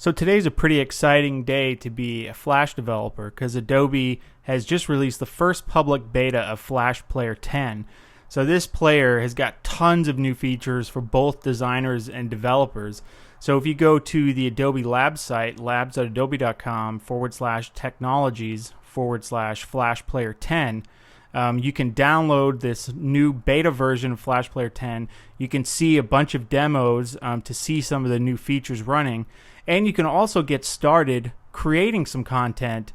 So today's a pretty exciting day to be a Flash developer because Adobe has just released the first public beta of Flash Player 10. So this player has got tons of new features for both designers and developers. So if you go to the Adobe Labs site, labs.adobe.com/technologies/Flash Player 10, you can download this new beta version of Flash Player 10. You can see a bunch of demos to see some of the new features running. And you can also get started creating some content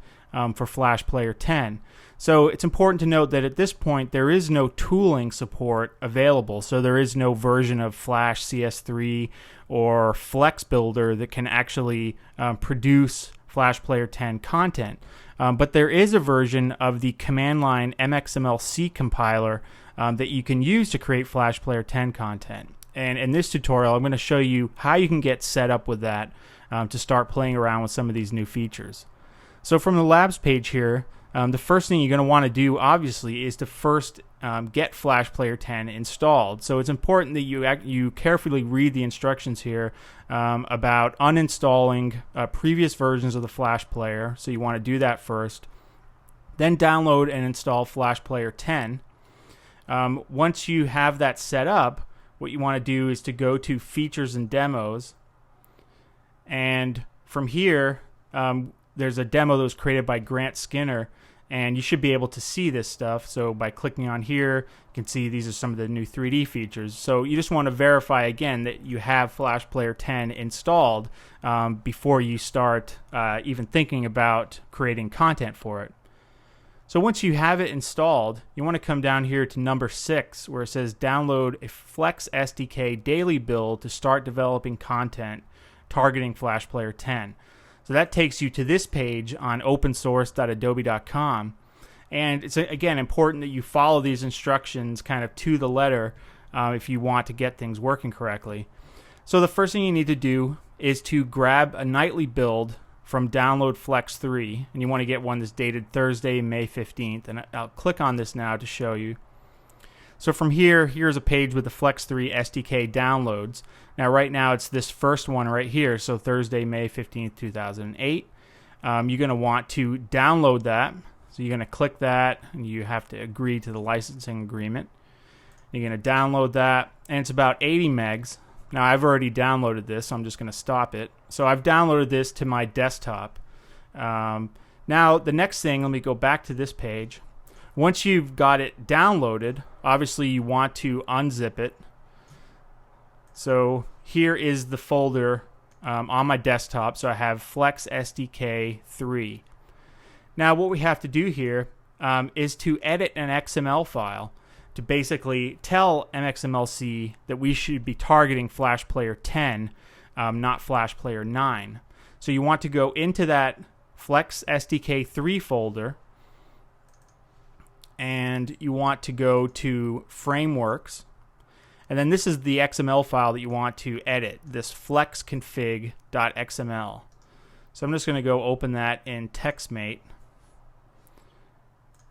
for Flash Player 10. So it's important to note that at this point there is no tooling support available. So there is no version of Flash CS3 or Flex Builder that can actually produce Flash Player 10 content. But there is a version of the command line MXML-C compiler that you can use to create Flash Player 10 content. And in this tutorial, I'm going to show you how you can get set up with that to start playing around with some of these new features. So from the Labs page here, the first thing you're going to want to do, obviously, is to first get Flash Player 10 installed. So it's important that you carefully read the instructions here about uninstalling previous versions of the Flash Player. So you want to do that first. Then download and install Flash Player 10. Once you have that set up, what you want to do is to go to Features and Demos. And from here, there's a demo that was created by Grant Skinner, and you should be able to see this stuff. So by clicking on here, you can see these are some of the new 3D features. So you just want to verify again that you have Flash Player 10 installed before you start even thinking about creating content for it. So once you have it installed, you want to come down here to number 6 where it says download a Flex SDK daily build to start developing content targeting Flash Player 10. So that takes you to this page on opensource.adobe.com. And it's, again, important that you follow these instructions kind of to the letter if you want to get things working correctly. So the first thing you need to do is to grab a nightly build from Download Flex 3. And you want to get one that's dated Thursday, May 15th. And I'll click on this now to show you. So from here, here's a page with the Flex 3 SDK downloads. Now right now it's this first one right here, so Thursday, May 15th, 2008. You're going to want to download that. So you're going to click that, and you have to agree to the licensing agreement. You're going to download that, and it's about 80 megs. Now I've already downloaded this, so I'm just going to stop it. So I've downloaded this to my desktop. Now the next thing, let me go back to this page. Once you've got it downloaded, obviously you want to unzip it. So here is the folder on my desktop. So I have Flex SDK 3. Now what we have to do here is to edit an XML file to basically tell MXML-C that we should be targeting Flash Player 10, not Flash Player 9. So you want to go into that Flex SDK 3 folder, and you want to go to Frameworks, and then this is the XML file that you want to edit, this flexconfig.xml. So I'm just going to go open that in TextMate,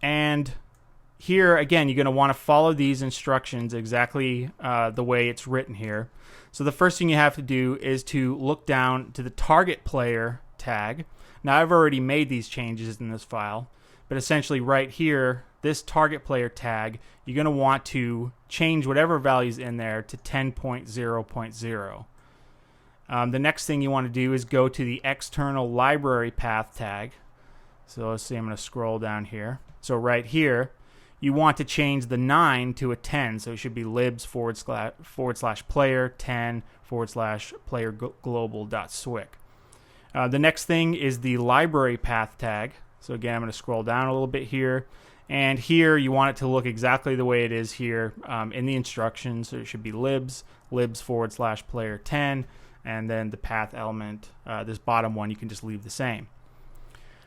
and here again you're going to want to follow these instructions exactly the way it's written here. So the first thing you have to do is to look down to the target player tag. Now I've already made these changes in this file, but essentially right here, this target player tag, you're going to want to change whatever value's in there to 10.0.0. The next thing you want to do is go to the external library path tag. So let's see, I'm going to scroll down here. So right here, you want to change the 9 to a 10. So it should be libs/player 10/player global.swic. The next thing is the library path tag. So again, I'm going to scroll down a little bit here. And here you want it to look exactly the way it is here in the instructions. So it should be libs/player 10, and then the path element, this bottom one, you can just leave the same.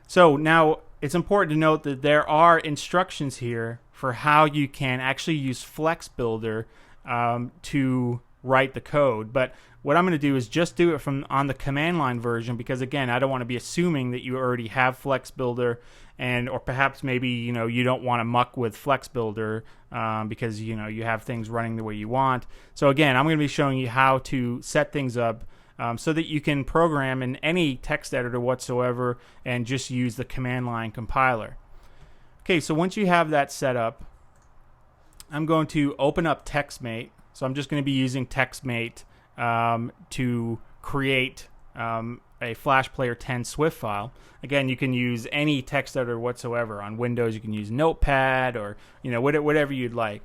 So now it's important to note that there are instructions here for how you can actually use Flex Builder to write the code. But what I'm going to do is just do it from on the command line version, because again, I don't want to be assuming that you already have Flex Builder, or perhaps maybe you don't want to muck with Flex Builder because you have things running the way you want. So again, I'm going to be showing you how to set things up so that you can program in any text editor whatsoever and just use the command line compiler. Okay, so once you have that set up, I'm going to open up TextMate. So I'm just going to be using TextMate to create a Flash Player 10 Swift file. Again, you can use any text editor whatsoever. On Windows, you can use Notepad or whatever you'd like.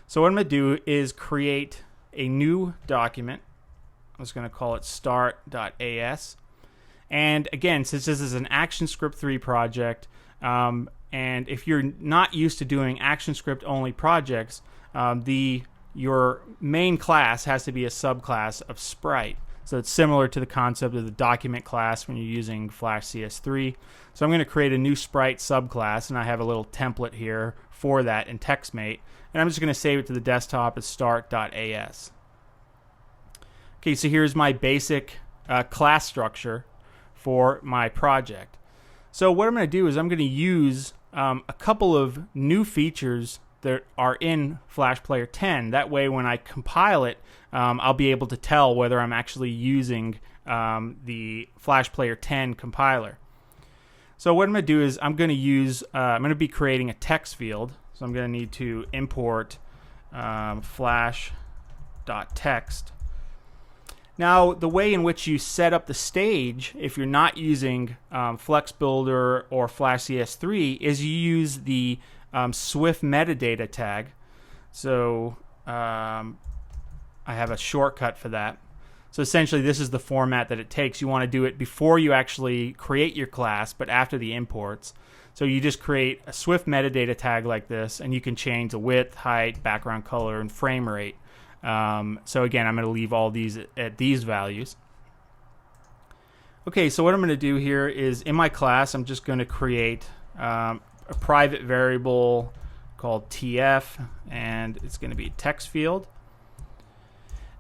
So what I'm going to do is create a new document. I'm just going to call it start.as. And again, since this is an ActionScript 3 project, and if you're not used to doing ActionScript only projects, your main class has to be a subclass of Sprite. So it's similar to the concept of the document class when you're using Flash CS3. So I'm going to create a new Sprite subclass, and I have a little template here for that in TextMate. And I'm just going to save it to the desktop as start.as. Okay, so here's my basic class structure for my project. So what I'm going to do is I'm going to use a couple of new features that are in Flash Player 10. That way when I compile it, I'll be able to tell whether I'm actually using the Flash Player 10 compiler. So what I'm going to do is I'm going to be creating a text field. So I'm going to need to import flash.text. Now, the way in which you set up the stage, if you're not using Flex Builder or Flash CS3, is you use the Swift metadata tag. So I have a shortcut for that. So essentially, this is the format that it takes. You want to do it before you actually create your class, but after the imports. So you just create a Swift metadata tag like this, and you can change the width, height, background color, and frame rate. So again, I'm going to leave all these at these values. Okay, so what I'm going to do here is in my class, I'm just going to create a private variable called TF, and it's going to be a text field.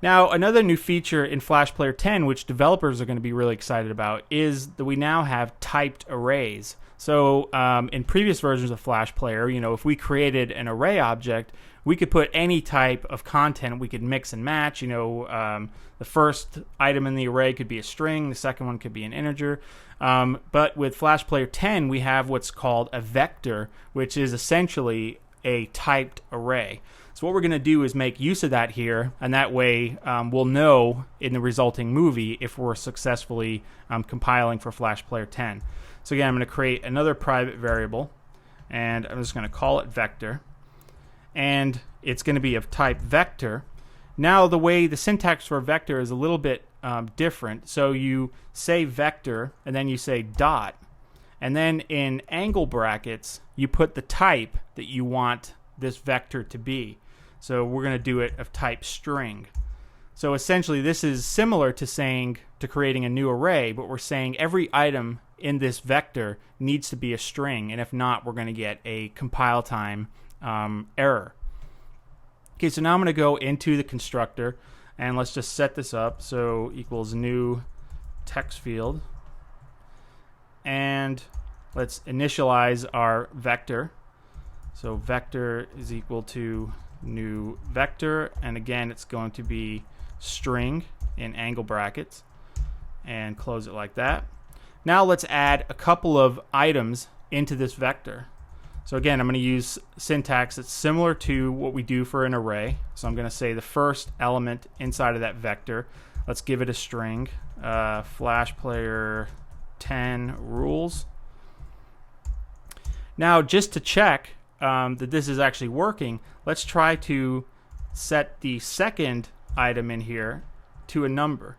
Now, another new feature in Flash Player 10, which developers are going to be really excited about, is that we now have typed arrays. So in previous versions of Flash Player, if we created an array object, we could put any type of content. We could mix and match. The first item in the array could be a string. The second one could be an integer. But with Flash Player 10, we have what's called a vector, which is essentially a typed array. So what we're going to do is make use of that here, and that way we'll know in the resulting movie if we're successfully compiling for Flash Player 10. So again, I'm going to create another private variable, and I'm just going to call it vector, and it's going to be of type vector. Now the way the syntax for a vector is a little bit different. So you say vector, and then you say dot, and then in angle brackets you put the type that you want this vector to be. So we're going to do it of type string. So essentially this is similar to creating a new array, but we're saying every item in this vector needs to be a string, and if not, we're going to get a compile time error. Okay, so now I'm going to go into the constructor, and let's just set this up. So equals new text field, and let's initialize our vector. So vector is equal to new vector, and again it's going to be string in angle brackets, and close it like that. Now let's add a couple of items into this vector. So again, I'm going to use syntax that's similar to what we do for an array. So I'm going to say the first element inside of that vector, let's give it a string, Flash Player 10 rules. Now just to check that this is actually working, let's try to set the second item in here to a number.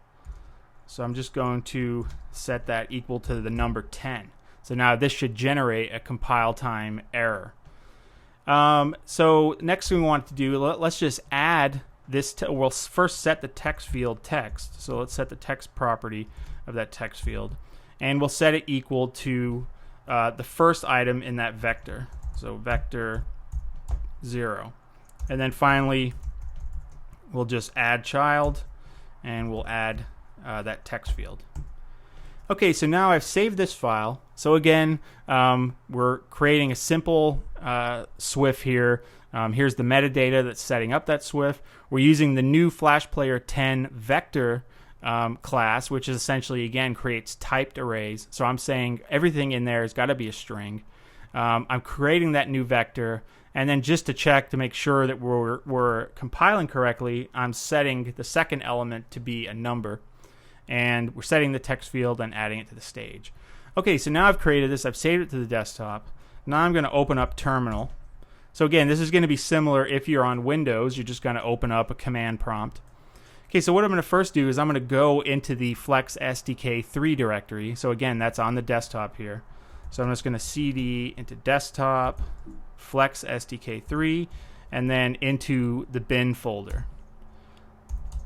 So I'm just going to set that equal to the number 10. So now this should generate a compile time error. So next thing we want to do, let's just add this. We'll first set the text field text. So let's set the text property of that text field, and we'll set it equal to the first item in that vector. So vector 0. And then finally, we'll just add child, and we'll add that text field. Okay, so now I've saved this file. So again, we're creating a simple Swift here. Here's the metadata that's setting up that Swift. We're using the new Flash Player 10 vector class, which is essentially, again, creates typed arrays. So I'm saying everything in there has got to be a string. I'm creating that new vector, and then just to check to make sure that we're compiling correctly, I'm setting the second element to be a number, and we're setting the text field and adding it to the stage. Okay, so now I've created this, I've saved it to the desktop. Now I'm going to open up Terminal. So again, this is going to be similar if you're on Windows. You're just going to open up a command prompt. Okay, so what I'm going to first do is I'm going to go into the Flex SDK 3 directory. So again, that's on the desktop here. So I'm just going to cd into desktop, Flex SDK 3, and then into the bin folder.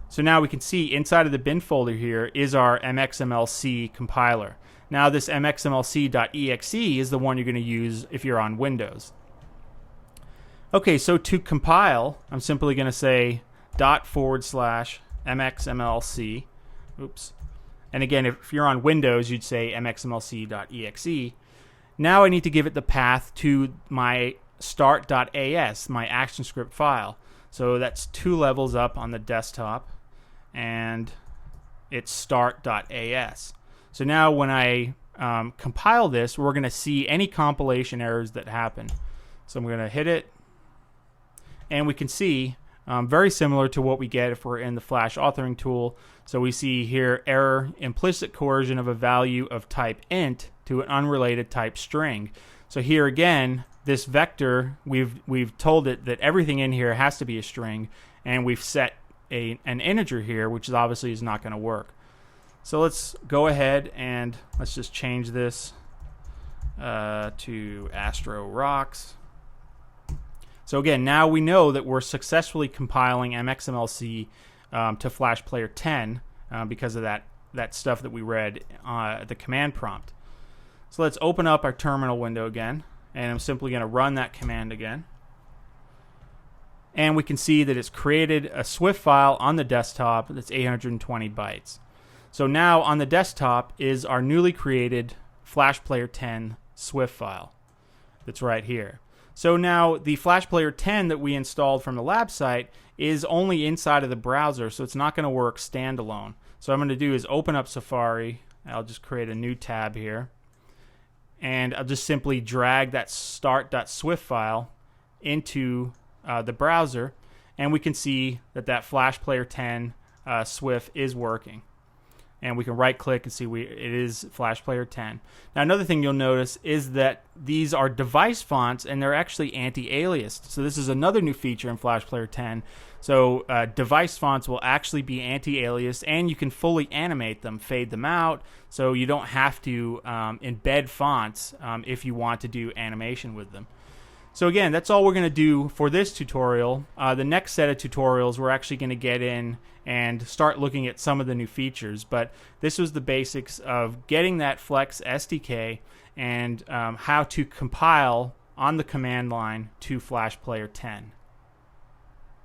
So now we can see inside of the bin folder here is our mxmlc compiler. Now this mxmlc.exe is the one you're going to use if you're on Windows. Okay, so to compile, I'm simply going to say ./mxmlc. Oops. And again, if you're on Windows, you'd say mxmlc.exe. Now I need to give it the path to my start.as, my ActionScript file. So that's 2 levels up on the desktop, and it's start.as. So now when I compile this, we're going to see any compilation errors that happen. So I'm going to hit it, and we can see very similar to what we get if we're in the Flash authoring tool. So we see here error, implicit coercion of a value of type int to an unrelated type string. So here again, this vector, we've told it that everything in here has to be a string, and we've set an integer here, which is obviously is not going to work. So let's go ahead and let's just change this to Astro Rocks. So again, now we know that we're successfully compiling MXMLC to Flash Player 10 because of that stuff that we read the command prompt. So let's open up our terminal window again, and I'm simply going to run that command again. And we can see that it's created a Swift file on the desktop that's 820 bytes. So now on the desktop is our newly created Flash Player 10 Swift file that's right here. So now the Flash Player 10 that we installed from the lab site is only inside of the browser, so it's not going to work standalone. So what I'm going to do is open up Safari. I'll just create a new tab here, and I'll just simply drag that start.swift file into the browser, and we can see that Flash Player 10 Swift is working. And we can right click and see it is Flash Player 10. Now another thing you'll notice is that these are device fonts, and they're actually anti-aliased. So this is another new feature in Flash Player 10. So device fonts will actually be anti-aliased, and you can fully animate them, fade them out, so you don't have to embed fonts if you want to do animation with them. So again, that's all we're going to do for this tutorial. The next set of tutorials, we're actually going to get in and start looking at some of the new features. But this was the basics of getting that Flex SDK and how to compile on the command line to Flash Player 10.